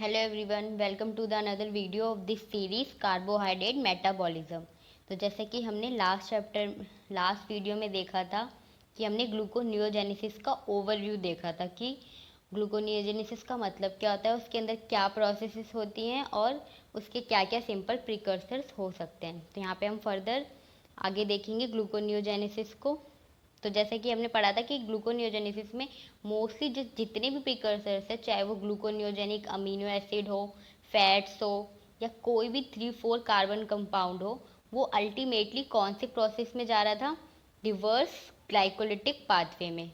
Hello everyone, welcome to the another video of this series carbohydrate metabolism. तो जैसे कि हमने लास्ट वीडियो में देखा था कि हमने ग्लूकोनियोजेनेसिस का ओवरव्यू देखा था कि ग्लूकोनियोजेनेसिस का मतलब क्या होता है, उसके अंदर क्या प्रोसेसेस होती हैं और उसके क्या क्या सिंपल प्रिकर्सर्स हो सकते हैं। तो यहाँ पे हम फर्दर आगे देखेंगे ग्लूकोनियोजेनेसिस को। तो जैसे कि हमने पढ़ा था कि ग्लूकोनियोजेनेसिस में मोस्टली जितने भी प्रिकर्सर्स है, चाहे वो ग्लूकोनियोजेनिक अमीनो एसिड हो, फैट्स हो या कोई भी 3-4 कार्बन कंपाउंड हो, वो अल्टीमेटली कौन से प्रोसेस में जा रहा था, रिवर्स ग्लाइकोलिटिक पाथवे में।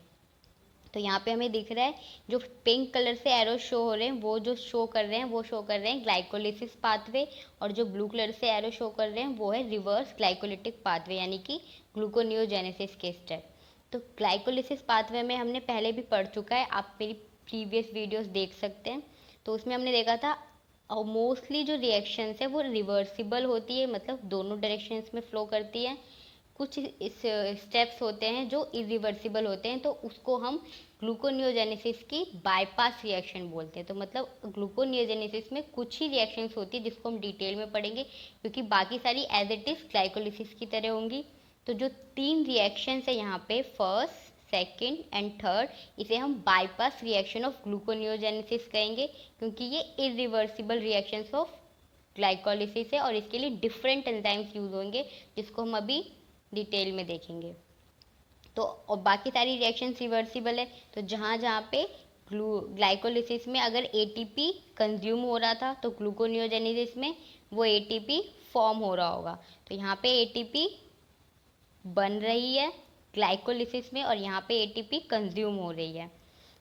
तो यहाँ पे हमें दिख रहा है जो पिंक कलर से एरो शो हो रहे हैं, वो जो शो कर रहे हैं वो शो कर रहे हैं ग्लाइकोलिसिस पाथवे, और जो ब्लू कलर से एरो शो कर रहे हैं वो है रिवर्स ग्लाइकोलिटिक पाथवे, यानी कि ग्लूकोनियोजेनेसिस के स्टेप। तो ग्लाइकोलिसिस पाथवे में हमने पहले भी पढ़ चुका है, आप मेरी प्रीवियस वीडियोस देख सकते हैं। तो उसमें हमने देखा था और मोस्टली जो रिएक्शंस है वो रिवर्सिबल होती है, मतलब दोनों डायरेक्शंस में फ्लो करती है। कुछ इस स्टेप्स होते हैं जो इरिवर्सिबल होते हैं, तो उसको हम ग्लूकोनियोजेनेसिस की बाईपास रिएक्शन बोलते हैं। तो मतलब ग्लूकोनियोजेनेसिस में कुछ ही रिएक्शंस होती है जिसको हम डिटेल में पढ़ेंगे, क्योंकि बाकी सारी एज इट इज ग्लाइकोलिसिस की तरह होंगी। तो जो 3 रिएक्शंस है यहाँ पे, फर्स्ट, सेकेंड एंड थर्ड, इसे हम बाईपास रिएक्शन ऑफ ग्लूकोनियोजेनेसिस कहेंगे, क्योंकि ये इरिवर्सिबल रिएक्शंस ऑफ ग्लाइकोलिसिस है और इसके लिए डिफरेंट एंजाइम्स यूज होंगे जिसको हम अभी डिटेल में देखेंगे। तो और बाकी सारी रिएक्शन रिवर्सिबल है। तो जहाँ जहाँ पे ग्लाइकोलिसिस में अगर एटीपी कंज्यूम हो रहा था, तो ग्लूकोनियोजेनेसिस में वो एटीपी फॉर्म हो रहा होगा। तो यहाँ पे एटीपी बन रही है ग्लाइकोलिसिस में और यहाँ पे एटीपी कंज्यूम हो रही है।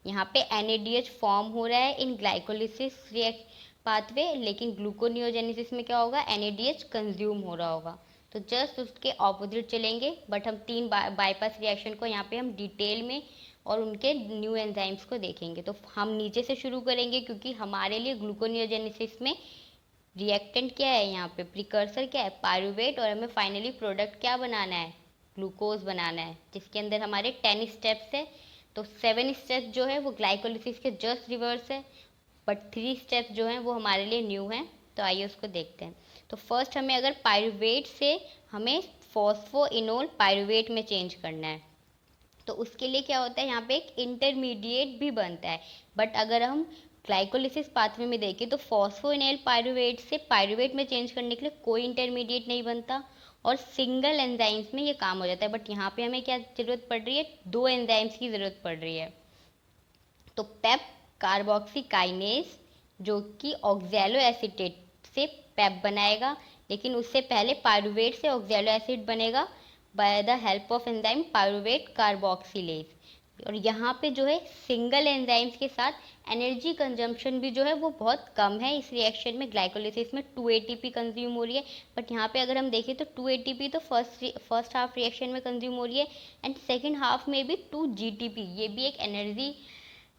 यहाँ पे एनएडीएच फॉर्म हो रहा है इन ग्लाइकोलिसिस रिएक्ट पाथवे, लेकिन ग्लूकोनियोजेनेसिस में क्या होगा, एनएडीएच कंज्यूम हो रहा होगा। तो जस्ट उसके ऑपोजिट चलेंगे, बट हम 3 बाईपास रिएक्शन को यहाँ पे हम डिटेल में और उनके न्यू एंजाइम्स को देखेंगे। तो हम नीचे से शुरू करेंगे, क्योंकि हमारे लिए ग्लूकोनियोजेनेसिस में रिएक्टेंट क्या है, यहाँ पे प्रिकर्सर क्या है, पायरुवेट, और हमें फाइनली प्रोडक्ट क्या बनाना है, ग्लूकोज बनाना है, जिसके अंदर हमारे 10 स्टेप्स है। तो 7 स्टेप्स जो है वो ग्लाइकोलिसिस के जस्ट रिवर्स है, बट 3 स्टेप्स जो हैं वो हमारे लिए न्यू हैं। तो आइए उसको देखते हैं। तो फर्स्ट हमें अगर पायरुवेट से हमें फॉस्फोइनोल पायरुवेट में चेंज करना है, तो उसके लिए क्या होता है, यहाँ पे एक इंटरमीडिएट भी बनता है। बट अगर हम ग्लाइकोलिसिस पाथवे में देखें तो फॉस्फोइनोल पायरुवेट से पायरुवेट में चेंज करने के लिए कोई इंटरमीडिएट नहीं बनता और सिंगल एंजाइम्स में ये काम हो जाता है। बट यहाँ पे हमें क्या ज़रूरत पड़ रही है, 2 एंजाइम्स की ज़रूरत पड़ रही है। तो पेप कार्बोक्सी काइनेज, जो कि ऑक्सैलो एसीटेट से पेप बनाएगा, लेकिन उससे पहले पायरुवेट से ऑक्सैलो एसिड बनेगा by the help of enzyme pyruvate carboxylase. और यहाँ पे जो है सिंगल एंजाइम्स के साथ एनर्जी कंजम्पशन भी जो है वो बहुत कम है इस रिएक्शन में। ग्लाइकोलिसिस में 2 एटीपी कंज्यूम हो रही है, बट यहाँ पे अगर हम देखें तो 2 एटीपी तो फर्स्ट हाफ रिएक्शन में कंज्यूम हो रही है, एंड सेकेंड हाफ में भी 2 जीटीपी, ये भी एक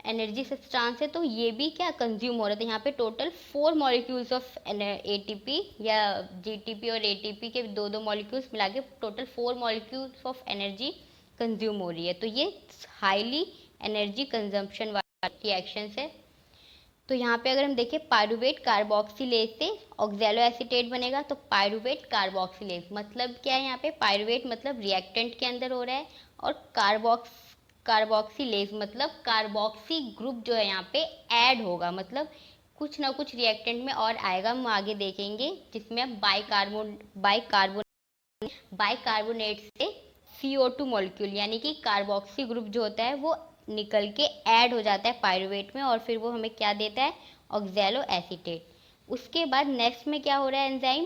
एनर्जी सब्सटेंस है, तो ये भी क्या कंज्यूम हो रहा था। यहाँ पे टोटल 4 मॉलिक्यूल्स ऑफ एटीपी या जीटीपी और एटीपी के दो दो मॉलिक्यूल्स मिला के total 4 molecules of energy consume हो रही है। तो ये हाईली एनर्जी कंजम्पशन वाली रिएक्शंस है। तो यहाँ पे अगर हम देखें पायरुवेट कार्बोक्सिलेज से ऑक्सैलो एसीटेट बनेगा, तो पायरुवेट कार्बोक्सिलेज मतलब क्या है, यहाँ पे पायरुवेट मतलब रिएक्टेंट के अंदर हो रहा है, और कार्बोक्सिलेज मतलब कार्बोक्सी ग्रुप जो है यहाँ पे ऐड होगा, मतलब कुछ ना कुछ रिएक्टेंट में और आएगा, हम आगे देखेंगे, जिसमें अब बाइकार्बोनेट से CO2 मॉलिक्यूल यानी कि कार्बोक्सी ग्रुप जो होता है वो निकल के ऐड हो जाता है पायरुवेट में, और फिर वो हमें क्या देता है, ऑक्सैलो एसीटेट। उसके बाद नेक्स्ट में क्या हो रहा है, एंजाइम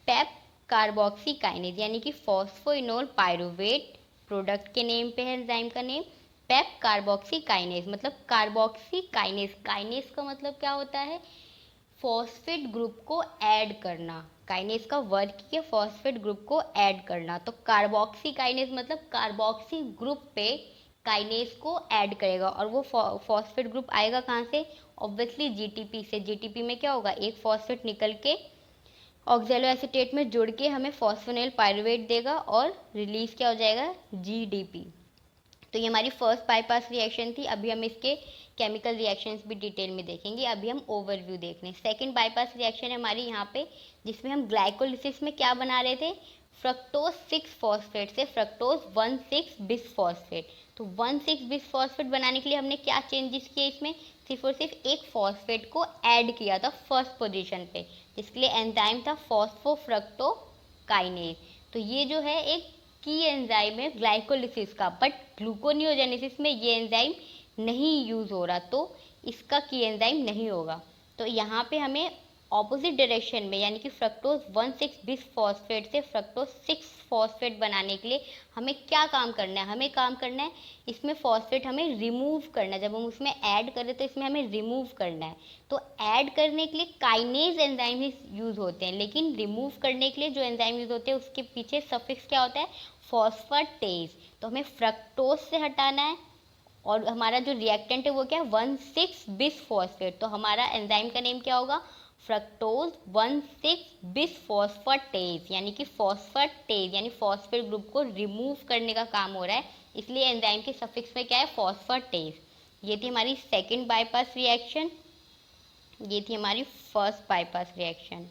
पेप कार्बोक्सी काइनेज, यानी कि फॉस्फोइनोल पायरुवेट प्रोडक्ट के नेम पे है एंजाइम का नेम, पेप कार्बोक्सी काइनेज मतलब कार्बोक्सी काइनेज। काइनेज का मतलब क्या होता है, फॉस्फेट ग्रुप को ऐड करना। काइनेज का वर्क है फॉस्फेट ग्रुप को ऐड करना। तो कार्बोक्सी काइनेज मतलब कार्बोक्सी ग्रुप पे काइनेज को ऐड करेगा, और वो फॉस्फेट ग्रुप आएगा कहाँ से, ऑब्वियसली जीटीपी से। जीटीपी में क्या होगा, एक फॉस्फेट निकल के ऑक्सैलो एसीटेट में जुड़ के हमें फॉस्फोनिल पायरुवेट देगा और रिलीज क्या हो जाएगा, जीडीपी। तो ये हमारी फर्स्ट बाईपास रिएक्शन थी। अभी हम इसके केमिकल रिएक्शंस भी डिटेल में देखेंगे। अभी हम ओवरव्यू देख रहे हैं। सेकेंड बाईपास रिएक्शन है हमारी यहाँ पे, जिसमें हम ग्लाइकोलिसिस में क्या बना रहे थे, फ्रक्टोज 6 फॉस्फेट से फ्रक्टोज 1,6 बिस फॉस्फेट। तो 1,6 बिस फॉस्फेट बनाने के लिए हमने क्या चेंजेस किए इसमें, सिर्फ और सिर्फ एक फॉस्फेट को ऐड किया था फर्स्ट पोजीशन पे, जिसके लिए एंजाइम था फॉस्फोफ्रक्टोकाइनेज। तो ये जो है एक की एंजाइम है ग्लाइकोलिसिस का, बट ग्लूकोनियोजेनेसिस में ये एंजाइम नहीं यूज़ हो रहा, तो इसका की एंजाइम नहीं होगा। तो यहाँ पे हमें ऑपोजिट डायरेक्शन में, यानी कि फ्रक्टोज 1,6 बिस फॉस्फेट से फ्रक्टोज 6 फॉस्फेट बनाने के लिए हमें क्या काम करना है, हमें काम करना है इसमें फॉस्फेट हमें रिमूव करना है। जब हम उसमें ऐड करें तो इसमें हमें रिमूव करना है। तो ऐड करने के लिए काइनेज एंजाइम ही यूज़ होते हैं, लेकिन रिमूव करने के लिए जो एंजाइम यूज़ होते हैं उसके पीछे सफिक्स क्या होता है, फॉस्फेटेज। तो हमें फ्रक्टोज से हटाना है और हमारा जो रिएक्टेंट है वो क्या है, 1,6 बिस फॉस्फेट। तो हमारा एंजाइम का नेम क्या होगा, फ्रक्टोज 1,6 बिस फॉस्फेटेज, यानी कि फॉस्फेटेज यानी फॉस्फेट ग्रुप को रिमूव करने का काम हो रहा है, इसलिए एंजाइम के सफिक्स में क्या है, फॉस्फेटेज। ये थी हमारी सेकेंड बाईपास रिएक्शन, ये थी हमारी फर्स्ट बाईपास रिएक्शन।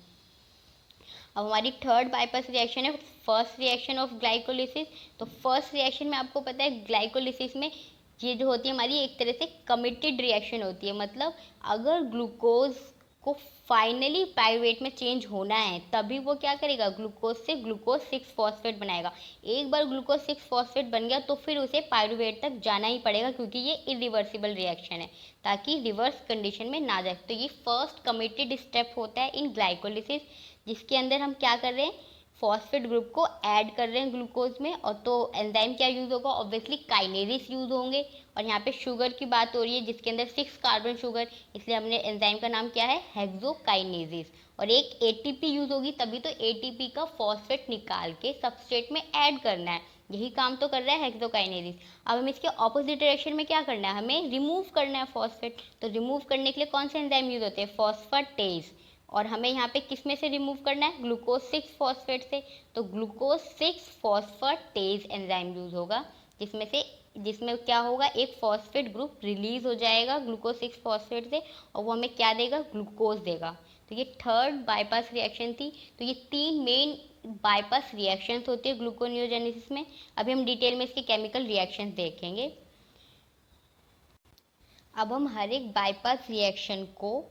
अब हमारी थर्ड बाईपास रिएक्शन है फर्स्ट रिएक्शन ऑफ ग्लाइकोलिसिस। तो फर्स्ट रिएक्शन में आपको पता है ग्लाइकोलिसिस में ये जो होती है हमारी एक तरह से कमिटेड रिएक्शन होती है। मतलब अगर ग्लूकोज को फाइनली पाइरुवेट में चेंज होना है तभी वो क्या करेगा, ग्लूकोज से ग्लूकोज 6 फॉस्फेट बनाएगा। एक बार ग्लूकोज 6 फॉस्फेट बन गया तो फिर उसे पाइरुवेट तक जाना ही पड़ेगा, क्योंकि ये इरिवर्सिबल रिएक्शन है, ताकि रिवर्स कंडीशन में ना जाए। तो ये फर्स्ट कमिटेड स्टेप होता है इन ग्लाइकोलिसिस, जिसके अंदर हम क्या कर रहे हैं, फॉस्फेट ग्रुप को ऐड कर रहे हैं ग्लूकोज में। और तो एंजाइम क्या यूज़ होगा, ऑब्वियसली काइनेजेस यूज़ होंगे। और यहाँ पे शुगर की बात हो रही है जिसके अंदर 6 कार्बन शुगर, इसलिए हमने एंजाइम का नाम क्या है, हेक्सोकाइनेजेस। और एक एटीपी यूज़ होगी, तभी तो एटीपी का फॉस्फेट निकाल के सबस्ट्रेट में ऐड करना है, यही काम तो कर रहा है हेक्सोकाइनेजेस। अब हमें इसके ऑपोजिट डायरेक्शन में क्या करना है, हमें रिमूव करना है फॉस्फेट। तो रिमूव करने के लिए कौन से एंजाइम यूज़ होते हैं, फॉस्फेटेज। और हमें यहाँ पे किस में से रिमूव करना है, ग्लूकोज 6 फॉस्फेट से। तो ग्लूकोज 6 फॉस्फेटेज एंजाइम यूज होगा, जिसमें क्या होगा, एक फॉस्फेट ग्रुप रिलीज हो जाएगा ग्लूकोज 6 फॉस्फेट से, और वो हमें क्या देगा, ग्लूकोज देगा। तो ये थर्ड बाईपास रिएक्शन थी। तो ये 3 मेन बाईपास रिएक्शंस होती है ग्लूकोनियोजेनेसिस में। अभी हम डिटेल में इसके केमिकल रिएक्शंस देखेंगे। अब हम हर एक बाईपास रिएक्शन को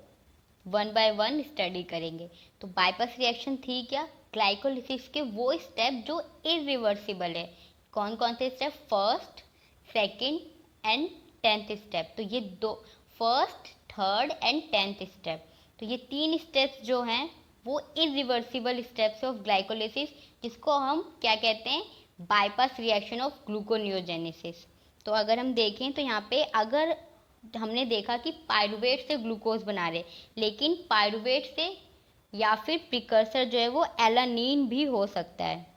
वन बाय वन स्टडी करेंगे। तो बाईपास रिएक्शन थी क्या, ग्लाइकोलिसिस के वो स्टेप जो इरिवर्सिबल है। कौन कौन से step, first, second and 10th step. तो ये दो, first, third and 10th step, तो ये 3 स्टेप्स जो हैं वो इरिवर्सिबल स्टेप्स ऑफ ग्लाइकोलिसिस, जिसको हम क्या कहते हैं, बाईपास रिएक्शन ऑफ ग्लूकोनियोजेनेसिस। तो अगर हम देखें तो यहाँ पे अगर हमने देखा कि पाइरुवेट से ग्लूकोज बना रहे, लेकिन पाइरुवेट से या फिर प्रिकर्सर जो है वो एलानीन भी हो सकता है।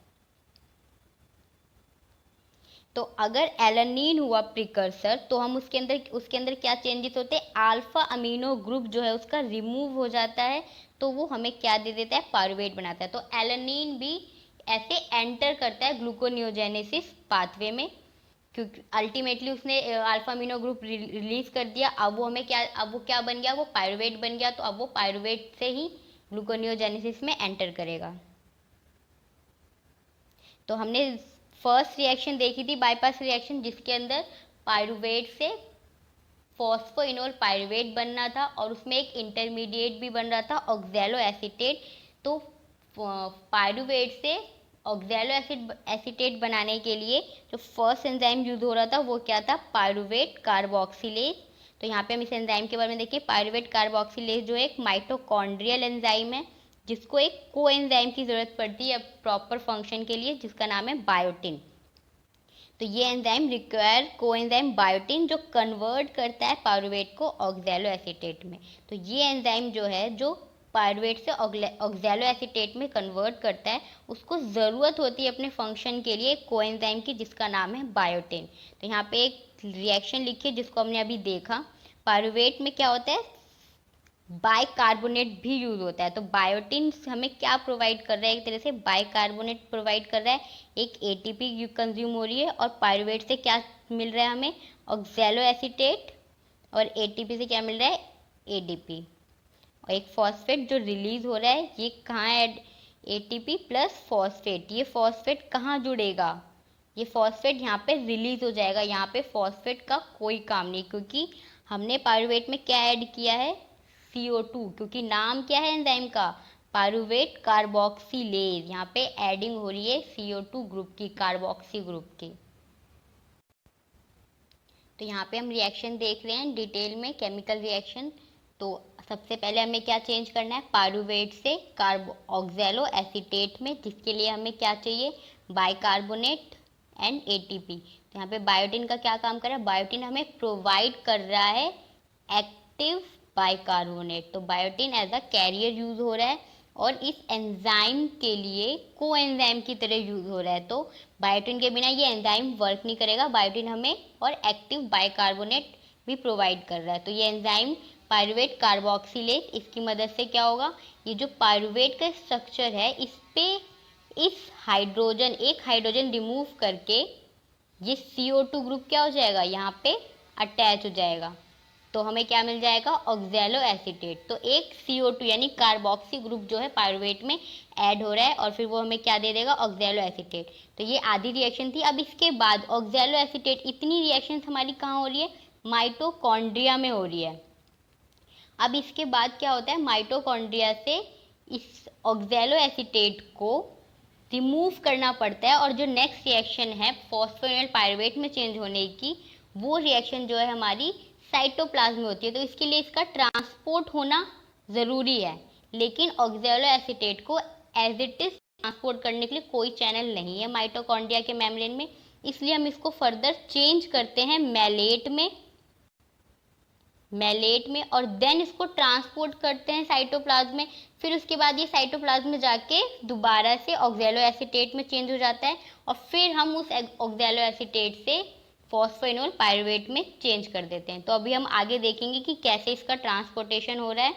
तो अगर एलानीन हुआ प्रिकर्सर तो हम उसके अंदर क्या चेंजेस होते हैं, अल्फा अमीनो ग्रुप जो है उसका रिमूव हो जाता है, तो वो हमें क्या दे देता है, पाइरुवेट बनाता है। तो एलानीन भी ऐसे एंटर करता है ग्लूकोनियोजेनेसिस पाथवे में, क्योंकि अल्टीमेटली उसने अल्फा अमीनो ग्रुप रिलीज कर दिया। अब वो क्या बन गया, वो पाइरुवेट बन गया। तो अब वो पाइरुवेट से ही ग्लूकोनियोजेनेसिस में एंटर करेगा। तो हमने फर्स्ट रिएक्शन देखी थी बाईपास रिएक्शन, जिसके अंदर पाइरुवेट से फॉस्फोइनोल पाइरुवेट बनना था और उसमें एक इंटरमीडिएट भी बन रहा था, ऑक्सैलो एसीटेट। तो पाइरुवेट से ऑक्सैलो एसीटेट बनाने के लिए जो फर्स्ट एंजाइम यूज हो रहा था वो क्या था, पाइरुवेट कार्बोक्सिलेज। तो यहाँ पे हम इस एंजाइम के बारे में देखिए, पाइरुवेट कार्बोक्सिलेज जो एक माइटोकॉन्ड्रियल एंजाइम है, जिसको एक कोएंजाइम की जरूरत पड़ती है प्रॉपर फंक्शन के लिए, जिसका नाम है बायोटिन। तो ये एंजाइम रिक्वायर कोएंजाइम बायोटिन, जो कन्वर्ट करता है पाइरुवेट को ऑक्सैलो एसीटेट में। तो ये एंजाइम जो है, जो पाइरुवेट से ऑक्सैलो एसीटेट में कन्वर्ट करता है, उसको ज़रूरत होती है अपने फंक्शन के लिए कोएंजाइम की, जिसका नाम है बायोटिन। तो यहाँ पे एक रिएक्शन लिखिए जिसको हमने अभी देखा। पाइरुवेट में क्या होता है, बाइकार्बोनेट भी यूज होता है। तो बायोटिन हमें क्या प्रोवाइड कर रहा है, एक तरह से बाइकार्बोनेट प्रोवाइड कर रहा है, एक एटीपी कंज्यूम हो रही है, और पाइरुवेट से क्या मिल रहा है हमें? ऑक्सैलो एसीटेट, और एटीपी से क्या मिल रहा है? एडीपी। और एक फॉस्फेट जो रिलीज हो रहा है, ये कहाँ ऐड? एटीपी प्लस फॉस्फेट, ये फॉस्फेट कहाँ जुड़ेगा? ये फॉस्फेट यहाँ पे रिलीज हो जाएगा। यहाँ पे फॉस्फेट का कोई काम नहीं, क्योंकि हमने पायरुवेट में क्या ऐड किया है? CO2, क्योंकि नाम क्या है एंजाइम का? Pyruvate carboxylase. यहाँ पे एडिंग हो रही है CO2 ग्रुप की, कार्बोक्सी ग्रुप की। तो यहाँ पे हम रिएक्शन देख रहे हैं डिटेल में, केमिकल रिएक्शन। तो सबसे पहले हमें क्या चेंज करना है? पायरुवेट से ऑक्सैलो एसीटेट में, जिसके लिए हमें क्या चाहिए? Bicarbonate and ATP. तो यहाँ पे बायोटिन का क्या काम कर रहा है? बायोटिन हमें प्रोवाइड कर रहा है एक्टिव बाइकार्बोनेट। तो biotin as a carrier use हो रहा है, और इस एंजाइम के लिए को एंजाइम की तरह यूज हो रहा है। तो बायोटिन के बिना ये एंजाइम वर्क नहीं करेगा। बायोटिन हमें और एक्टिव बाइकार्बोनेट भी प्रोवाइड कर रहा है। तो ये एंजाइम पायरुवेट कार्बोक्सिलेज, इसकी मदद से क्या होगा? ये जो पायरुवेट का स्ट्रक्चर है, इस पे इस हाइड्रोजन, एक हाइड्रोजन रिमूव करके ये CO2 ग्रुप क्या हो जाएगा? यहाँ पे अटैच हो जाएगा। तो हमें क्या मिल जाएगा? Oxalo acetate. तो एक CO2 यानी कार्बोक्सी ग्रुप जो है पायरुवेट में ऐड हो रहा है, और फिर वो हमें क्या दे देगा? Oxalo acetate. तो ये आधी रिएक्शन थी। अब इसके बाद ऑक्सैलो एसीटेट, इतनी रिएक्शन हमारी कहाँ हो रही है? माइटोकॉन्ड्रिया में हो रही है। अब इसके बाद क्या होता है? माइटोकॉन्ड्रिया से इस ऑक्सैलो एसीटेट को रिमूव करना पड़ता है, और जो नेक्स्ट रिएक्शन है फॉस्फोनिल पायरुवेट में चेंज होने की, वो रिएक्शन जो है हमारी साइटोप्लाज्म में होती है। तो इसके लिए इसका ट्रांसपोर्ट होना ज़रूरी है, लेकिन ऑक्सैलो एसीटेट को एज इट इज ट्रांसपोर्ट करने के लिए कोई चैनल नहीं है माइटोकॉन्ड्रिया के मेम्ब्रेन में, इसलिए हम इसको फर्दर चेंज करते हैं मैलेट में, और देन इसको ट्रांसपोर्ट करते हैं साइटोप्लाज्म में। फिर उसके बाद ये साइटोप्लाज्म में जाके दोबारा से ऑक्सैलो एसीटेट में चेंज हो जाता है, और फिर हम उस ऑक्सैलो एसीटेट से फॉस्फोइनोल पायरुवेट में चेंज कर देते हैं। तो अभी हम आगे देखेंगे कि कैसे इसका ट्रांसपोर्टेशन हो रहा है।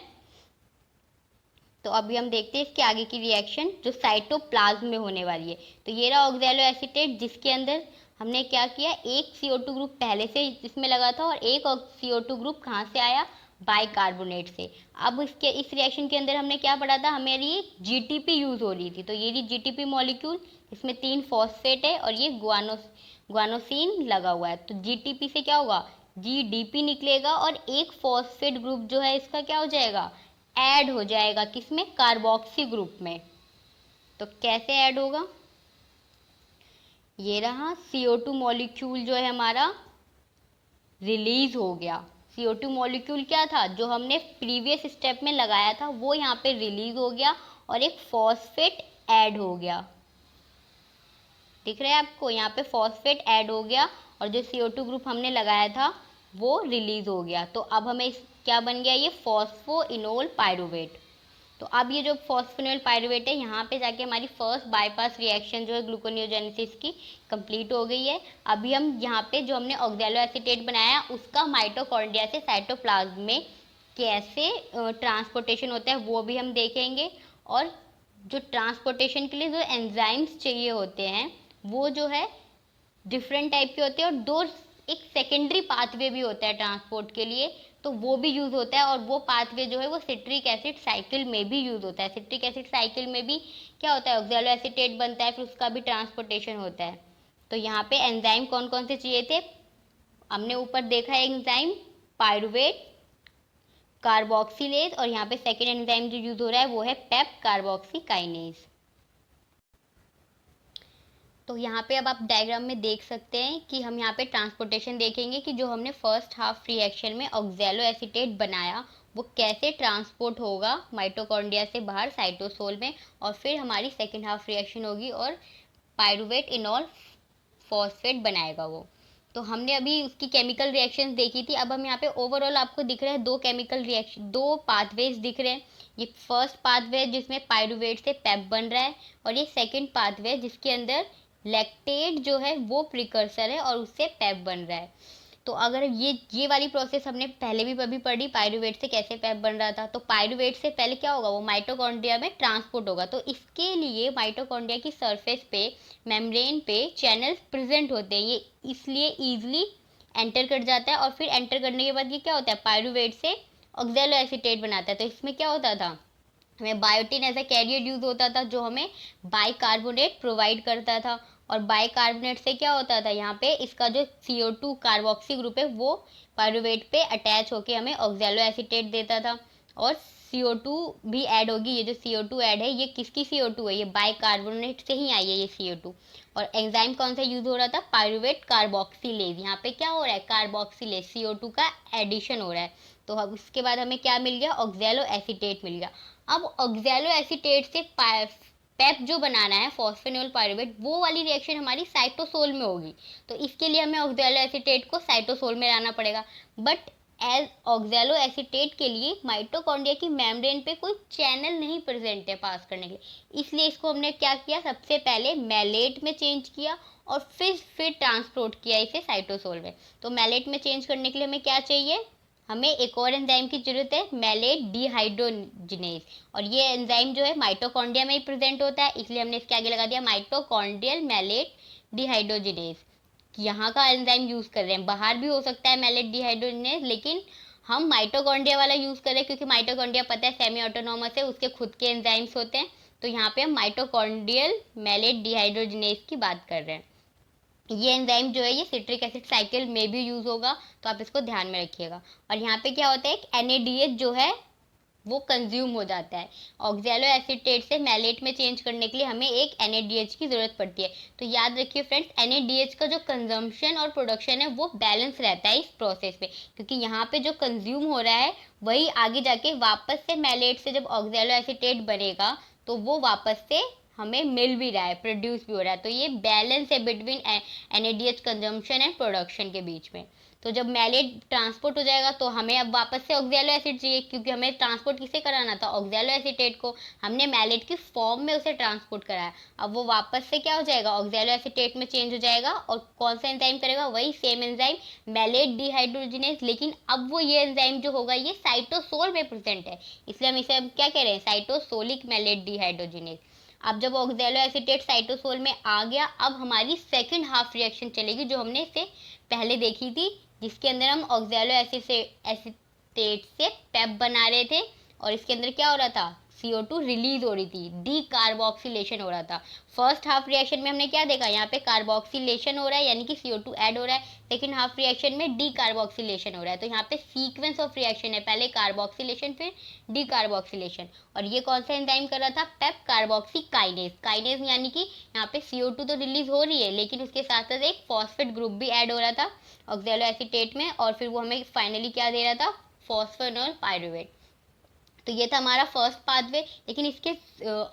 तो अभी हम देखते हैं इसके आगे की रिएक्शन जो साइटोप्लाज्म में होने वाली है। तो ये रहा ऑक्सैलो एसीटेट, जिसके अंदर हमने क्या किया? एक CO2 ग्रुप पहले से इसमें लगा था, और एक CO2 ग्रुप कहाँ से आया? बाइकार्बोनेट से। अब इस रिएक्शन के अंदर हमने क्या पढ़ा था? हमारी GTP यूज हो रही थी। तो ये GTP मॉलिक्यूल, इसमें 3 फॉस्फेट है, और ये ग्वानोसिन लगा हुआ है। तो GTP से क्या होगा? GDP निकलेगा, और एक फॉस्फेट ग्रुप जो है इसका क्या हो जाएगा? ऐड हो जाएगा। किसमें? कार्बोक्सी ग्रुप में। तो कैसे ऐड होगा? ये रहा CO2 मॉलिक्यूल जो है हमारा रिलीज हो गया। CO2 मॉलिक्यूल क्या था? जो हमने प्रीवियस स्टेप में लगाया था, वो यहाँ पे रिलीज हो गया, और एक फॉस्फेट ऐड हो गया। दिख रहा है आपको? यहाँ पे फॉस्फेट ऐड हो गया, और जो CO2 ग्रुप हमने लगाया था वो रिलीज हो गया। तो अब हमें क्या बन गया? ये फॉस्फोइनोल पायरुवेट। तो अब ये जो फॉस्फोनिल पायरुवेट है, यहाँ पे जाके हमारी फर्स्ट बाईपास रिएक्शन जो है ग्लूकोनियोजेनेसिस की कंप्लीट हो गई है। अभी हम यहाँ पे जो हमने ऑक्सैलो एसीटेट बनाया, उसका माइटोकॉन्ड्रिया से साइटोप्लाज्म में कैसे ट्रांसपोर्टेशन होता है वो भी हम देखेंगे। और जो ट्रांसपोर्टेशन के लिए जो एंजाइम्स चाहिए होते हैं, वो जो है डिफरेंट टाइप के होते हैं, और एक सेकेंडरी पाथवे भी होता है ट्रांसपोर्ट के लिए, तो वो भी यूज़ होता है। और वो पाथवे जो है वो सिट्रिक एसिड साइकिल में भी यूज़ होता है। सिट्रिक एसिड साइकिल में भी क्या होता है? ऑक्सैलो एसीटेट बनता है, फिर उसका भी ट्रांसपोर्टेशन होता है। तो यहाँ पे एंजाइम कौन कौन से चाहिए थे? हमने ऊपर देखा है एंजाइम पायरुवेट कार्बोक्सिलेज, और यहाँ पे सेकेंड एंजाइम जो यूज़ हो रहा है वो है पेप कार्बोक्सीकाइनेज। तो यहाँ पे अब आप डायग्राम में देख सकते हैं कि हम यहाँ पे ट्रांसपोर्टेशन देखेंगे कि जो हमने फर्स्ट हाफ रिएक्शन में ऑक्सैलो एसीटेट बनाया, वो कैसे ट्रांसपोर्ट होगा माइटोकॉन्ड्रिया से बाहर साइटोसोल में, और फिर हमारी सेकेंड हाफ रिएक्शन होगी और पायरुवेट इनॉल फॉस्फेट बनाएगा वो। तो हमने अभी उसकी केमिकल रिएक्शंस देखी थी। अब हम यहाँ पे ओवरऑल आपको दिख रहे हैं दो केमिकल रिएक्शन, दो पाथवेज दिख रहे हैं। ये फर्स्ट पाथवे जिसमें पायरुवेट से पेप बन रहा है, और ये सेकेंड पाथवे जिसके अंदर लैक्टेट जो है वो प्रिकर्सर है और उससे पेप बन रहा है। तो अगर ये वाली प्रोसेस हमने पहले भी कभी पढ़ी, पायरुवेट से कैसे पेप बन रहा था, तो पायरुवेट से पहले क्या होगा, वो माइटोकॉन्ड्रिया में ट्रांसपोर्ट होगा। तो इसके लिए माइटोकॉन्ड्रिया की सरफेस पे, मेम्ब्रेन पे चैनल्स प्रेजेंट होते हैं, ये इसलिए ईजिली एंटर कर जाता है। और फिर एंटर करने के बाद ये क्या होता है, पायरुवेट से ऑक्सैलो एसीटेट बनाता है। तो इसमें क्या होता था, हमें biotin as a carrier use होता था, जो हमें बाइकार्बोनेट प्रोवाइड करता था। और बाइकार्बोनेट से क्या होता था, यहाँ पे इसका जो CO2 कार्बोक्सी ग्रुप है वो पायरुवेट पे अटैच होके हमें ऑक्सैलो एसीटेट देता था। और CO2 भी ऐड होगी, ये जो CO2 ऐड है ये किसकी CO2 है, ये बाइकार्बोनेट से ही आई है ये CO2। और एंजाइम कौन सा यूज हो रहा था, पायरुवेट कार्बोक्सिलेज। यहाँ पे क्या हो रहा है, कार्बोक्सिलेज, CO2 का एडिशन हो रहा है। तो अब इसके बाद हमें क्या मिल गया, ऑक्सैलो एसीटेट मिल गया। अब ऑक्सैलो एसीटेट से पेप जो बनाना है, फॉस्फेनोल पायरुवेट, वो वाली रिएक्शन हमारी साइटोसोल में होगी। तो इसके लिए हमें ऑक्सैलो एसीटेट को साइटोसोल में लाना पड़ेगा। बट एज ऑक्सैलो एसीटेट के लिए माइटोकॉन्ड्रिया की मेम्ब्रेन पे कोई चैनल नहीं प्रेजेंट है पास करने के लिए, इसलिए इसको हमने क्या किया, सबसे पहले मैलेट में चेंज किया और फिर ट्रांसपोर्ट किया इसे साइटोसोल में। तो मैलेट में चेंज करने के लिए हमें क्या चाहिए, हमें एक और एंजाइम की जरूरत है, मैलेट डिहाइड्रोजिनेज। और ये एंजाइम जो है माइटोकॉन्ड्रिया में ही प्रेजेंट होता है, इसलिए हमने इसके आगे लगा दिया माइटोकॉन्ड्रियल मैलेट डिहाइड्रोजिनेज। यहाँ का एंजाइम यूज कर रहे हैं, बाहर भी हो सकता है मैलेट डिहाइड्रोजिनेज, लेकिन हम माइटोकॉन्ड्रिया वाला यूज कर रहे हैं क्योंकि माइटोकॉन्ड्रिया पता है सेमी ऑटोनोमस है, उसके खुद के एंजाइम्स होते हैं। तो यहाँ पे हम माइटोकॉन्ड्रियल मैलेट डिहाइड्रोजिनेज की बात कर रहे हैं। ये एंजाइम जो है ये सिट्रिक एसिड साइकिल में भी यूज होगा, तो आप इसको ध्यान में रखिएगा। और यहाँ पे क्या होता है, एक NADH जो है वो कंज्यूम हो जाता है। ऑक्सैलो एसीटेट से मैलेट में चेंज करने के लिए हमें एक NADH की जरूरत पड़ती है। तो याद रखिए फ्रेंड्स, NADH का जो कंजम्पशन और प्रोडक्शन है वो बैलेंस रहता है इस प्रोसेस में, क्योंकि यहाँ पे जो कंज्यूम हो रहा है वही आगे जाके वापस से मैलेट से जब ऑक्सैलो एसीटेट बनेगा तो वो वापस से हमें मिल भी रहा है, प्रोड्यूस भी हो रहा है। तो ये बैलेंस है between NADH consumption and production के बीच में। तो जब मैलेट ट्रांसपोर्ट हो जाएगा तो हमें अब वापस से ऑक्सैलो एसिड चाहिए, क्योंकि हमें ट्रांसपोर्ट किसे कराना था, ऑक्सैलो एसीटेट को। हमने मैलेट की फॉर्म में उसे ट्रांसपोर्ट कराया, अब वो वापस से क्या हो जाएगा, ऑक्सैलो एसीटेट में चेंज हो जाएगा। और कौन सा एंजाइम करेगा, वही सेम एंजाइम मैलेट डिहाइड्रोजिनेज, लेकिन अब वो ये एंजाइम जो होगा ये साइटोसोल में प्रेजेंट है, इसलिए हम इसे अब क्या कह रहे हैं, साइटोसोलिक मैलेट डिहाइड्रोजिनेज। अब जब ऑक्सैलो एसीटेट साइटोसोल में आ गया, अब हमारी सेकंड हाफ रिएक्शन चलेगी जो हमने इससे पहले देखी थी, जिसके अंदर हम ऑक्सैलो एसीटेट से पेप बना रहे थे। और इसके अंदर क्या हो रहा था, CO2 रिलीज हो रही थी, डीकार्बोक्सिलेशन हो रहा था। फर्स्ट हाफ रिएक्शन में हमने क्या देखा, यहाँ पे कार्बोक्सिलेशन हो रहा है यानी कि CO2 ऐड हो रहा है। सेकंड हाफ रिएक्शन में डीकार्बोक्सिलेशन हो रहा है। तो यहाँ पे सीक्वेंस ऑफ रिएक्शन है, पहले कार्बोक्सिलेशन फिर डीकार्बोक्सिलेशन। और ये कौन सा एंजाइम कर रहा था, पेप कार्बोक्सी काइनेज। काइनेज यानी कि यहाँ पे CO2 तो रिलीज हो रही है, लेकिन उसके साथ साथ एक फॉस्फेट ग्रुप भी ऐड हो रहा था ऑक्सैलो एसीटेट में, और फिर वो हमें फाइनली क्या दे रहा था, फॉस्फेनोल पायरुवेट। तो ये था हमारा फर्स्ट पाथवे, लेकिन इसके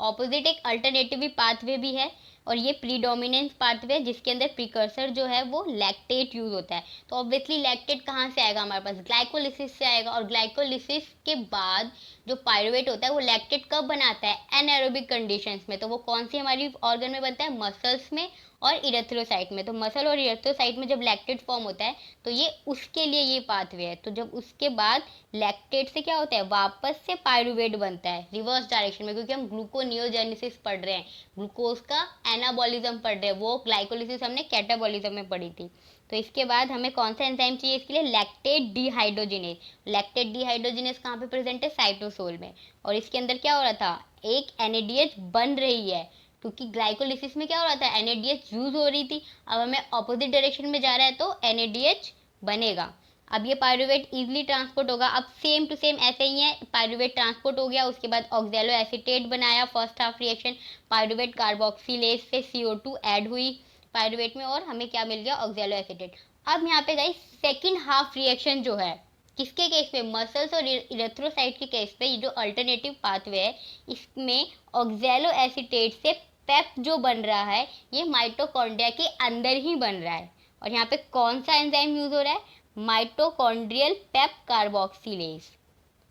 ऑपोजिट एक अल्टरनेटिव पाथवे भी है, और ये प्रीडोमिनेंस पाथवे है, जिसके अंदर प्रिकर्सर जो है वो लैक्टेट यूज होता है। तो ऑब्वियसली लैक्टेट कहाँ से आएगा, हमारे पास ग्लाइकोलिसिस से आएगा। और ग्लाइकोलिसिस के बाद जो पायरुवेट होता है वो लैक्टेट कब बनाता है, एनारोबिक कंडीशंस में। तो वो कौन सी हमारी ऑर्गन में बनता है, मसल्स में और इरेथ्रोसाइट में। तो मसल और इरेथ्रोसाइट में जब लैक्टेट फॉर्म होता है तो ये उसके लिए ये पाथवे है। तो जब उसके बाद लैक्टेट से क्या होता है, वापस से पायरुवेट बनता है रिवर्स डायरेक्शन में, क्योंकि हम ग्लूकोनियोजेनेसिस पढ़ रहे हैं, ग्लूकोज का एनाबॉलिज्म पढ़ रहे हैं, वो ग्लाइकोलिसिस हमने कैटाबॉलिज्म में पढ़ी थी। तो इसके बाद हमें कौन सा एंजाइम चाहिए इसके लिए, लैक्टेट डिहाइड्रोजिनेज। लैक्टेट डिहाइड्रोजिनेज कहाँ पे प्रेजेंट है, साइटोसोल में। और इसके अंदर क्या हो रहा था, एक NADH बन रही है, क्योंकि ग्लाइकोलिसिस में क्या हो रहा था, NADH यूज हो रही थी। अब हमें ऑपोजिट डायरेक्शन में जा रहा है तो NADH बनेगा। अब ये पायरुवेट इजीली ट्रांसपोर्ट होगा। अब सेम टू सेम ऐसे ही है, पायरुवेट ट्रांसपोर्ट हो गया, उसके बाद ऑक्सैलो एसीटेट बनाया, first half reaction, pyruvate carboxylase से CO2 ऐड हुई पायरुवेट में, और हमें क्या मिल गया, ऑक्सैलो एसीटेट। अब यहाँ पे गाइस सेकंड हाफ रिएक्शन जो है किसके केस में, मसल्स और इरेथ्रोसाइट के केस पे, ये जो अल्टरनेटिव पाथवे है इसमें ऑक्सैलो एसीटेट से पेप जो बन रहा है ये माइटोकॉन्ड्रिया के अंदर ही बन रहा है। और यहाँ पे कौन सा एंजाइम यूज हो रहा है, माइटोकॉन्ड्रियल पेप कार्बोक्सिलेज।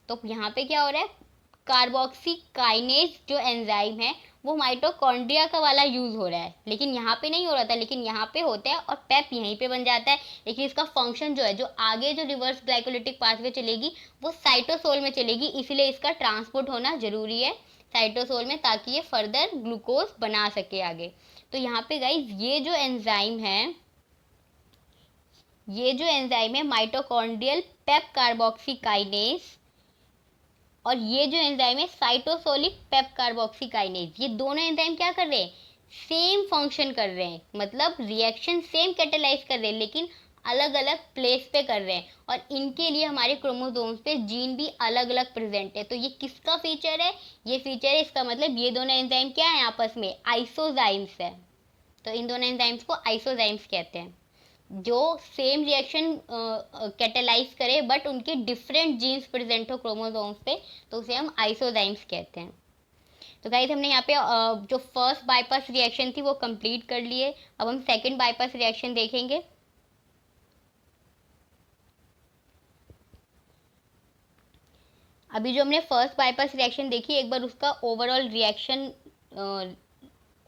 तो यहाँ पे क्या हो रहा है, कार्बोक्सी काइनेज जो एंजाइम है वो माइटोकॉन्ड्रिया का वाला यूज हो रहा है, लेकिन यहाँ पे नहीं हो रहा था, लेकिन यहाँ पे होता है और पेप यहीं पे बन जाता है। लेकिन इसका फंक्शन जो है, जो आगे जो रिवर्स ग्लाइकोलिटिक पाथवे चलेगी वो साइटोसोल में चलेगी, इसलिए इसका ट्रांसपोर्ट होना जरूरी है साइटोसोल में, ताकि ये फर्दर ग्लूकोज बना सके आगे। तो यहाँ पे गाइज ये जो एंजाइम है माइटोकॉन्ड्रियल पेप कार्बोक्सी काइनेज, और ये जो एंजाइम है साइटोसोलिक पेप कार्बोक्सी काइनेज, ये दोनों एंजाइम क्या कर रहे हैं, सेम फंक्शन कर रहे हैं, मतलब रिएक्शन सेम कैटेलाइज कर रहे हैं, लेकिन अलग अलग प्लेस पे कर रहे हैं, और इनके लिए हमारे क्रोमोसोम्स पे जीन भी अलग अलग प्रेजेंट है। तो ये किसका फीचर है, ये फीचर है, इसका मतलब ये दोनों एंजाइम क्या है, आपस में आइसोजाइम्स है। तो इन दोनों एंजाइम्स को आइसोजाइम्स कहते हैं, जो सेम रिएक्शन कैटेलाइज करे बट उनके डिफरेंट जीन्स प्रेजेंट हो क्रोमोसोम्स पे, तो उसे हम आइसोजाइम्स कहते हैं। तो गाइस हमने यहाँ पे जो फर्स्ट बाईपास रिएक्शन थी वो कंप्लीट कर लिए। अब हम सेकंड बाईपास रिएक्शन देखेंगे। अभी जो हमने फर्स्ट बाईपास रिएक्शन देखी, एक बार उसका ओवरऑल रिएक्शन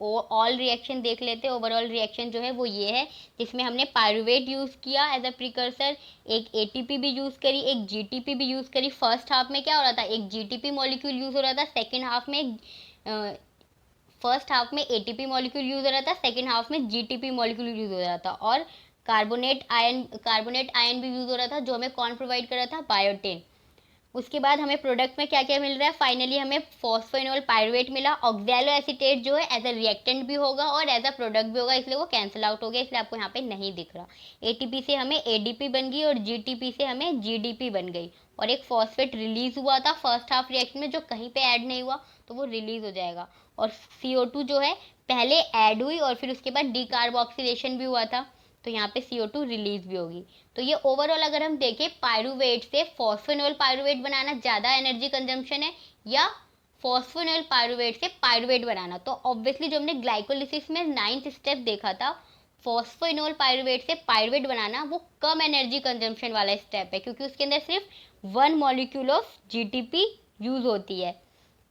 ऑल रिएक्शन देख लेते हैं। ओवरऑल रिएक्शन जो है वो ये है, जिसमें हमने पायरुवेट यूज़ किया एज अ प्रिकर्सर, एक एटीपी भी यूज़ करी, एक जीटीपी भी यूज़ करी। फर्स्ट हाफ में क्या हो रहा था, एक जीटीपी मॉलिक्यूल यूज़ हो रहा था, सेकेंड हाफ में फर्स्ट हाफ में एटीपी मॉलिक्यूल यूज़ हो रहा था, सेकेंड हाफ में जीटीपी मॉलिक्यूल यूज़ हो रहा था, और कार्बोनेट आयन भी यूज़ हो रहा था, जो हमें कौन प्रोवाइड कर रहा था, बायोटिन। उसके बाद हमें प्रोडक्ट में क्या क्या मिल रहा है, फाइनली हमें फॉस्फोइनोल पायरुवेट मिला। ऑक्सैलो एसीटेट जो है एज अ रिएक्टेंट भी होगा और एज अ प्रोडक्ट भी होगा, इसलिए वो कैंसिल आउट हो गया, इसलिए आपको यहाँ पे नहीं दिख रहा। एटीपी से हमें एडीपी बन गई और जीटीपी से हमें जीडीपी बन गई, और एक फॉस्फेट रिलीज हुआ था फर्स्ट हाफ रिएक्शन में, जो कहीं पे ऐड नहीं हुआ, तो वो रिलीज हो जाएगा। और CO2 जो है पहले ऐड हुई और फिर उसके बाद डीकार्बोक्सिलेशन भी हुआ था, तो यहाँ पे CO2 रिलीज भी होगी। तो ये ओवरऑल अगर हम देखें, पायरुवेट से फॉस्फोइनोल पायरुवेट बनाना ज़्यादा एनर्जी कंजम्पशन है या फॉस्फोइनोल पायरुवेट से पायरुवेट बनाना? तो ऑब्वियसली जो हमने ग्लाइकोलिसिस में 9th स्टेप देखा था, फॉस्फोइनोल पायरुवेट से पायरुवेट बनाना, वो कम एनर्जी कंजम्पशन वाला स्टेप है, क्योंकि उसके अंदर सिर्फ 1 मॉलिक्यूल ऑफ जीटीपी यूज होती है।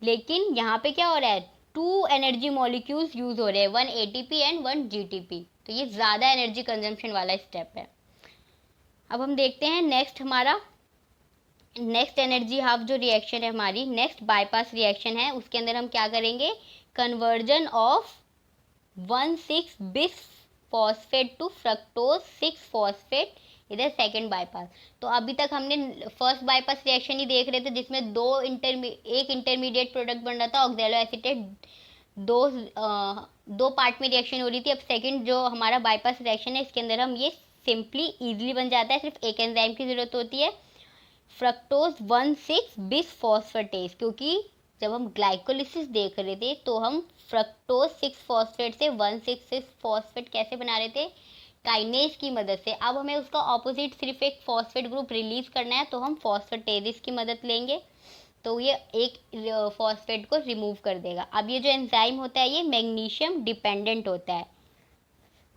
लेकिन यहाँ पे क्या हो रहा है, 2 एनर्जी मॉलिक्यूल्स यूज हो रहे हैं, 1 एटीपी एंड 1 जीटीपी। तो ये ज़्यादा एनर्जी कंजम्पशन वाला स्टेप है। अब हम देखते हैं नेक्स्ट एनर्जी हाफ जो रिएक्शन है हमारी, नेक्स्ट बाईपास रिएक्शन है, उसके अंदर हम क्या करेंगे, conversion of 1,6 bis phosphate to fructose 6 phosphate, इधर सेकेंड बाईपास। तो अभी तक हमने फर्स्ट बाईपास रिएक्शन ही देख रहे थे, जिसमें एक इंटरमीडिएट प्रोडक्ट बन रहा था ऑक्सैलो एसीटेट, दो पार्ट में रिएक्शन हो रही थी। अब सेकंड जो हमारा बाईपास रिएक्शन है, इसके अंदर हम ये सिंपली इजीली बन जाता है, सिर्फ एक एंजाइम की जरूरत होती है, फ्रक्टोज 1,6 बिस फॉस्फेटेज। क्योंकि जब हम ग्लाइकोलिसिस देख रहे थे तो हम फ्रक्टोज 6 फॉस्फेट से 1,6 फॉस्फेट कैसे बना रहे थे, काइनेज की मदद से। अब हमें उसका ऑपोजिट सिर्फ एक फॉस्फेट ग्रुप रिलीज करना है, तो हम फॉस्फेटेजिस की मदद लेंगे, तो ये एक फॉस्फेट को रिमूव कर देगा। अब ये जो एंजाइम होता है ये मैग्नीशियम डिपेंडेंट होता है,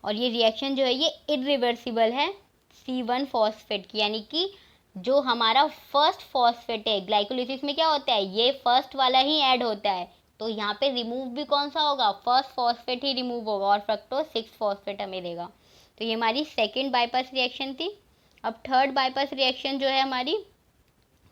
और ये रिएक्शन जो है ये इरिवर्सिबल है C1 फॉस्फेट की, यानी कि जो हमारा फर्स्ट फॉस्फेट है ग्लाइकोलिसिस में क्या होता है, ये फर्स्ट वाला ही ऐड होता है, तो यहाँ पे रिमूव भी कौन सा होगा, फर्स्ट फॉस्फेट ही रिमूव होगा, और फ्रक्टोज 6 फॉस्फेट हमें देगा। तो ये हमारी सेकेंड बाईपास रिएक्शन थी। अब थर्ड बाईपास रिएक्शन जो है हमारी,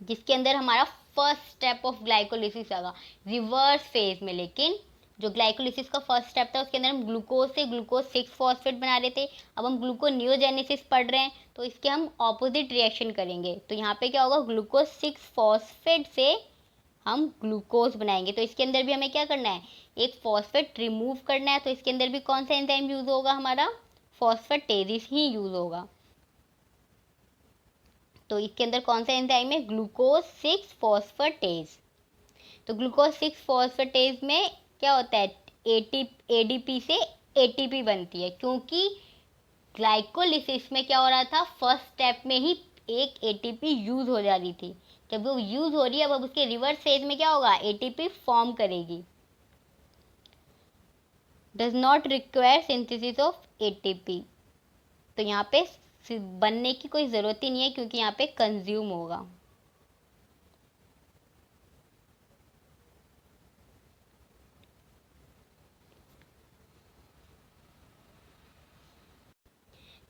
जिसके अंदर हमारा फर्स्ट स्टेप ऑफ ग्लाइकोलिसिस आएगा रिवर्स फेज में। लेकिन जो ग्लाइकोलिसिस का फर्स्ट स्टेप था उसके अंदर हम ग्लूकोज से ग्लूकोज 6 फॉस्फेट बना रहे थे, अब हम ग्लूकोनियोजेनेसिस पढ़ रहे हैं, तो इसके हम ऑपोजिट रिएक्शन करेंगे। तो यहाँ पे क्या होगा, ग्लूकोज 6 फॉस्फेट से हम ग्लूकोज बनाएंगे। तो इसके अंदर भी हमें क्या करना है, एक फॉस्फेट रिमूव करना है, तो इसके अंदर भी कौन सा एंजाइम यूज होगा, हमारा फॉस्फेटेजिस ही यूज होगा। तो इसके अंदर कौन सा एंजाइम है, ग्लूकोज 6 फॉस्फेटेज। तो ग्लूकोज 6 फॉस्फेटेज में क्या होता है, एडीपी से एटीपी बनती है, क्योंकि ग्लाइकोलिसिस में क्या हो रहा था, फर्स्ट स्टेप में ही एक एटीपी यूज हो जा रही थी, जब वो यूज हो रही है अब उसके रिवर्स फेज में क्या होगा, एटीपी फॉर्म करेगी। Does not require synthesis of ATP, तो यहाँ पे बनने की कोई ज़रूरत ही नहीं है, क्योंकि यहाँ पे कंज्यूम होगा।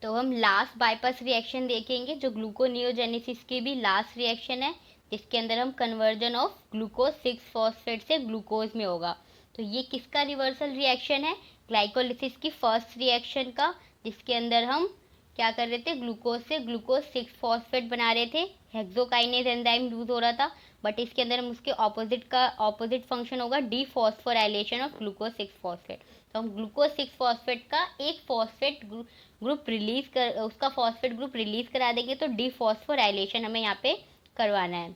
तो हम लास्ट बाईपास रिएक्शन देखेंगे जो ग्लूकोनियोजेनेसिस की भी लास्ट रिएक्शन है, जिसके अंदर हम कन्वर्जन ऑफ ग्लूकोज 6 फॉस्फेट से ग्लूकोज में होगा। तो ये किसका रिवर्सल रिएक्शन है? ग्लाइकोलिसिस की फर्स्ट रिएक्शन का, जिसके अंदर हम क्या कर रहे थे, ग्लूकोज से ग्लूकोज 6 फॉस्फेट बना रहे थे। हेक्सोकाइनेज एंजाइम यूज हो रहा था, बट इसके अंदर हम उसके ऑपोजिट फंक्शन होगा डीफॉस्फोराइलेशन ऑफ ग्लूकोज 6 फॉस्फेट। तो हम ग्लूकोज 6 फॉस्फेट का एक फॉस्फेट ग्रुप रिलीज कर, उसका फॉस्फेट ग्रुप रिलीज करा देंगे, तो डीफॉस्फोराइलेशन हमें यहाँ पे करवाना है।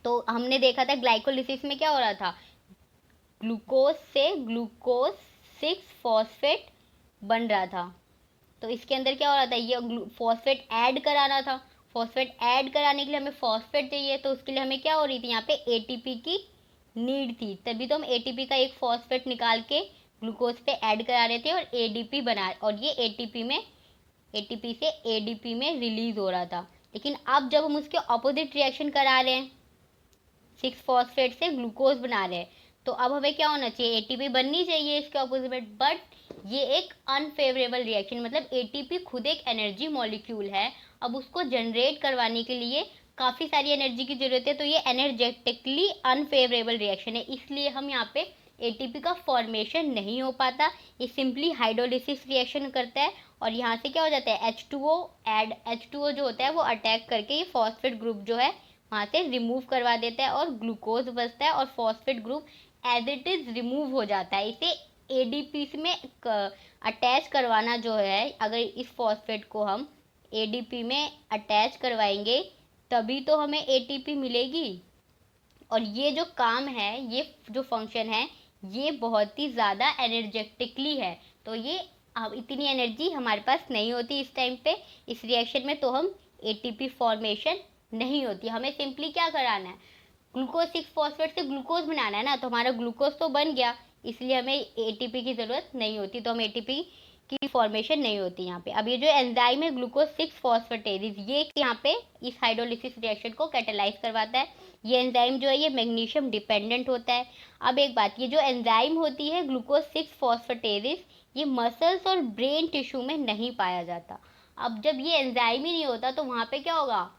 तो हमने देखा था ग्लाइकोलिसिस में क्या हो रहा था, ग्लूकोज से ग्लूकोज 6 फॉस्फेट बन रहा था। तो इसके अंदर क्या हो रहा था, ये फॉस्फेट ऐड कराना था। फॉस्फेट ऐड कराने के लिए हमें फॉस्फेट चाहिए, तो उसके लिए हमें क्या हो रही थी, यहाँ पे एटीपी की नीड थी। तभी तो हम एटीपी का एक फॉस्फेट निकाल के ग्लूकोज पे ऐड करा रहे थे और एडीपी बना, और ये एटीपी से एडीपी में रिलीज हो रहा था। लेकिन अब जब हम उसके ऑपोजिट रिएक्शन करा रहे हैं, 6 फॉस्फेट से ग्लूकोज बना रहे हैं, तो अब हमें क्या होना चाहिए, एटीपी बननी चाहिए इसके ऑपोजिट में। बट ये एक अनफेवरेबल रिएक्शन, मतलब एटीपी खुद एक एनर्जी मॉलिक्यूल है, अब उसको जनरेट करवाने के लिए काफ़ी सारी एनर्जी की जरूरत है, तो ये एनर्जेटिकली अनफेवरेबल रिएक्शन है। इसलिए हम यहाँ पे एटीपी का फॉर्मेशन नहीं हो पाता, ये सिंपली हाइड्रोलिसिस रिएक्शन करता है, और यहाँ से क्या हो जाता है, H2O जो होता है वो अटैक करके ये फॉस्फेट ग्रुप जो है वहाँ से रिमूव करवा देता है, और ग्लूकोज बचता है, और phosphate group as it is remove हो जाता है। इसे एडीपी में अटैच करवाना जो है, अगर इस फॉस्फेट को हम एडीपी में अटैच करवाएंगे तभी तो हमें एटीपी मिलेगी। और ये जो काम है, ये जो फंक्शन है, ये बहुत ही ज़्यादा एनर्जेटिकली है। तो ये अब इतनी एनर्जी हमारे पास नहीं होती इस टाइम पे, इस रिएक्शन में, तो हम एटीपी फॉर्मेशन नहीं होती। हमें सिंपली क्या कराना है, ग्लूकोज 6 फॉस्फेट से ग्लूकोज बनाना है ना, तो हमारा ग्लूकोज तो बन गया, इसलिए हमें एटीपी की ज़रूरत नहीं होती, तो हम एटीपी की फॉर्मेशन नहीं होती यहाँ पे। अब ये जो एंजाइम है ग्लूकोज 6 फॉस्फेटेज, ये यहाँ पे इस हाइड्रोलिसिस रिएक्शन को कैटेलाइज करवाता है। ये एंजाइम जो है ये मैग्नीशियम डिपेंडेंट होता है। अब एक बात, ये जो एंजाइम होती है ग्लूकोज 6 फॉस्फेटेज, ये मसल्स और ब्रेन टिश्यू में नहीं पाया जाता। अब जब ये एंजाइम ही नहीं होता तो वहाँ पे क्या होगा,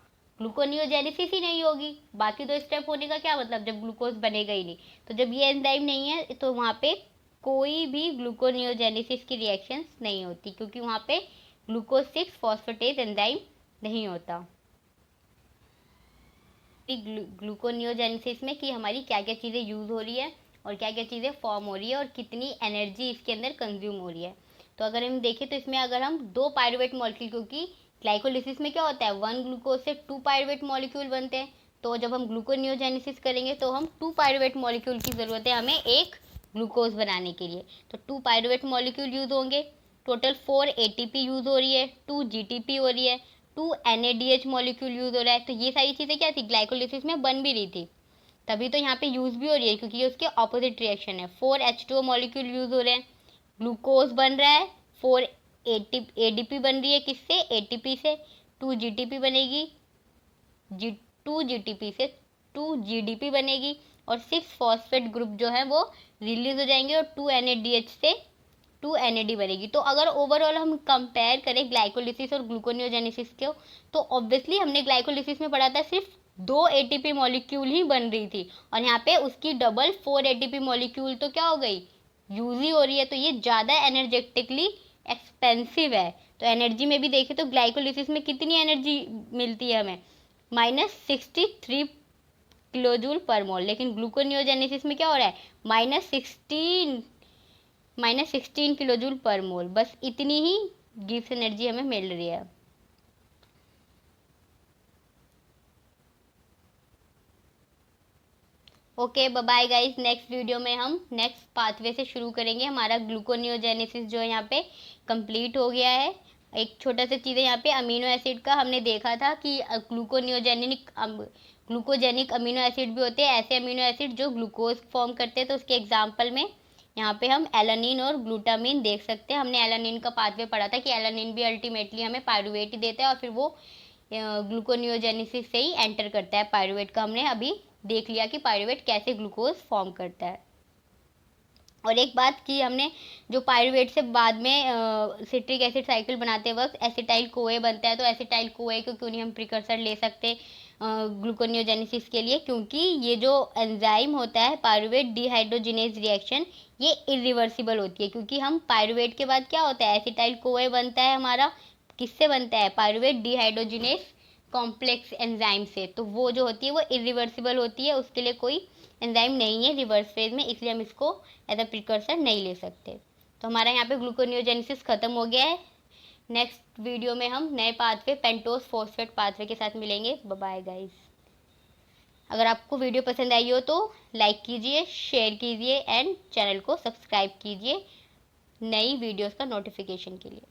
ग्लूकोनियोजेनेसिस ही नहीं होगी। बाकी दो स्टेप होने का क्या मतलब, जब ग्लूकोज बनेगा ही नहीं। तो जब ये एंजाइम नहीं है तो वहाँ पे कोई भी ग्लूकोनियोजेनेसिस की रिएक्शंस नहीं होती, क्योंकि वहाँ पे ग्लूकोज 6 फॉस्फेटेज एंजाइम नहीं होता। ग्लूकोनियोजेनेसिस में कि हमारी क्या क्या चीज़ें यूज़ हो रही है और क्या क्या चीज़ें फॉर्म हो रही है और कितनी एनर्जी इसके अंदर कंज्यूम हो रही है। तो अगर हम देखें तो इसमें अगर हम 2 पायरुवेट मॉलिक्यूल, क्योंकि ग्लाइकोलिसिस में क्या होता है, 1 ग्लूकोज से 2 पायरुवेट मॉलिक्यूल बनते हैं, तो जब हम ग्लूकोनियोजेनेसिस करेंगे तो हम 2 पायरुवेट मॉलिक्यूल की ज़रूरत है हमें एक ग्लूकोज बनाने के लिए। तो 2 पायरुवेट मॉलिक्यूल यूज़ होंगे, टोटल 4 एटीपी यूज़ हो रही है, 2 जीटीपी हो रही है, 2 NADH मॉलिक्यूल यूज़ हो रहा है। तो ये सारी चीज़ें क्या थी, ग्लाइकोलिसिस में बन भी रही थी, तभी तो यहाँ पे यूज़ भी हो रही है, क्योंकि ये उसके ऑपोजिट रिएक्शन है। 4 H2O मॉलिक्यूल यूज़ हो रहे हैं, ग्लूकोज बन रहा है, 4 ADP बन रही है किससे, एटीपी से, 2 GTP बनेगी, 2 GTP से 2 GDP बनेगी, और 6 फॉस्फेट ग्रुप जो है वो रिलीज हो जाएंगे, और 2 NADH से 2 NAD बनेगी। तो अगर ओवरऑल हम कंपेयर करें ग्लाइकोलिसिस और ग्लूकोनियोजेनेसिस को, तो ऑब्वियसली हमने ग्लाइकोलिसिस में पढ़ा था सिर्फ 2 एटीपी मॉलिक्यूल ही बन रही थी, और यहाँ पे उसकी डबल 4 एटीपी मॉलिक्यूल तो क्या हो गई, यूज ही हो रही है। तो ये ज़्यादा एनर्जेटिकली एक्सपेंसिव है। तो एनर्जी में भी देखें तो ग्लाइकोलिसिस में कितनी एनर्जी मिलती है हमें, -63 किलोजूल पर मोल, लेकिन ग्लूकोनियोजेनेसिस में क्या हो रहा है, -16 किलोजूल पर मोल, बस इतनी ही गिव्स एनर्जी हमें मिल रही है। Okay bye guys, next video में हम नेक्स्ट पाथवे से शुरू करेंगे। हमारा ग्लूकोनियोजेनेसिस जो है यहाँ पे कंप्लीट हो गया है। एक छोटा सा चीज़ है यहाँ पे, अमीनो एसिड का हमने देखा था कि ग्लूकोजेनिक अमीनो एसिड भी होते हैं, ऐसे अमीनो एसिड जो ग्लूकोज फॉर्म करते हैं। तो उसके एग्जाम्पल में यहाँ पे हम एलानिन और ग्लूटामिन देख सकते हैं। हमने एलानिन का पाथवे पढ़ा था कि एलानिन भी अल्टीमेटली हमें पायरुवेट ही देता है, और फिर वो ग्लूकोनियोजेनेसिस से ही एंटर करता है। पायरुवेट का हमने अभी देख लिया कि पायरुवेट कैसे ग्लूकोज फॉर्म करता है। और एक बात कि हमने जो पायरुवेट से बाद में सिट्रिक एसिड साइकिल बनाते वक्त एसिटाइल कोए बनता है, तो एसिटाइल कोए को क्यों नहीं हम प्रिकर्सर ले सकते ग्लूकोनियोजेनेसिस के लिए, क्योंकि ये जो एंजाइम होता है पायरुवेट डिहाइड्रोजिनेज रिएक्शन, ये इरिवर्सिबल होती है, क्योंकि हम पायरुवेट के बाद क्या होता है, एसिटाइल कोए बनता है हमारा, किससे बनता है, पायरुवेट डिहाइड्रोजिनेज कॉम्प्लेक्स एंजाइम से, तो वो जो होती है वो इरिवर्सिबल होती है, उसके लिए कोई एंजाइम नहीं है रिवर्स फेज में, इसलिए हम इसको एज अ प्रिकर्सर नहीं ले सकते। तो हमारा यहाँ पे ग्लूकोनियोजेनेसिस खत्म हो गया है। नेक्स्ट वीडियो में हम नए पाथवे पेंटोस फॉस्फेट पाथवे के साथ मिलेंगे। Bye bye guys. अगर आपको वीडियो पसंद आई हो तो लाइक कीजिए, शेयर कीजिए एंड चैनल को सब्सक्राइब कीजिए नई वीडियोस का नोटिफिकेशन के लिए।